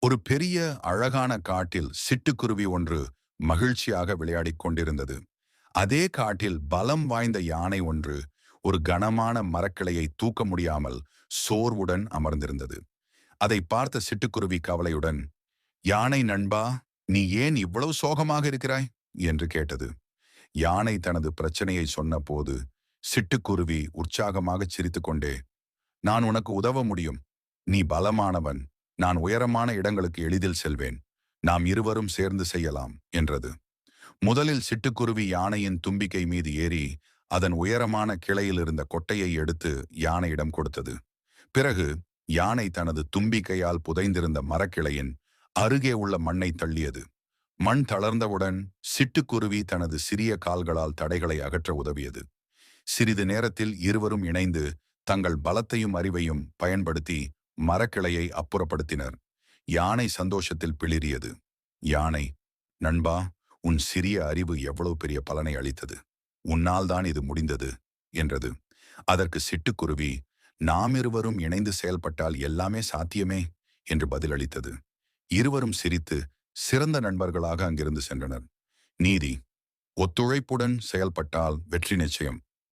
ஒரு பெரிய அழகான காட்டில் சிட்டுக்குருவி ஒன்று மகிழ்ச்சியாக விளையாடிக் கொண்டிருந்தது. அதே காட்டில் பலம் வாய்ந்த யானை ஒன்று ஒரு கனமான மரக்கிளையை தூக்க முடியாமல் சோர்வுடன் அமர்ந்திருந்தது. அதை பார்த்த சிட்டுக்குருவி கவலையுடன், யானை நண்பா, நீ ஏன் இவ்வளவு சோகமாக இருக்கிறாய் என்று கேட்டது. யானை தனது பிரச்சனையை சொன்னபோது சிட்டுக்குருவி உற்சாகமாக சிரித்துக்கொண்டே, நான் உனக்கு உதவ முடியும். நீ பலமானவன். நான் உயரமான இடங்களுக்கு எளிதில் செல்வேன். நாம் இருவரும் சேர்ந்து செய்யலாம் என்றது. முதலில் சிட்டுக்குருவி யானையின் தும்பிக்கை மீது ஏறி அதன் உயரமான கிளையில் இருந்த கொட்டையை எடுத்து யானையிடம் கொடுத்தது. பிறகு யானை தனது தும்பிக்கையால் புதைந்திருந்த மரக்கிளையின் அருகே உள்ள மண்ணை தள்ளியது. மண் தளர்ந்தவுடன் சிட்டுக்குருவி தனது சிறிய கால்களால் தடைகளை அகற்ற உதவியது. சிறிது நேரத்தில் இருவரும் இணைந்து தங்கள் பலத்தையும் அறிவையும் பயன்படுத்தி மரக்கிளையை அப்புறப்படுத்தினர். யானை சந்தோஷத்தில் பிளிரியது. யானை, நண்பா, உன் சிறிய அறிவு எவ்வளவு பெரிய பலனை அளித்தது. உன்னால் தான் இது முடிந்தது என்றது. அதற்கு சிட்டுக்குருவி, நாம் இருவரும் இணைந்து செயல்பட்டால் எல்லாமே சாத்தியமே என்று பதிலளித்தது. இருவரும் சிரித்து சிறந்த நண்பர்களாக அங்கிருந்து சென்றனர். நீதி: ஒத்துழைப்புடன் செயல்பட்டால் வெற்றி நிச்சயம்.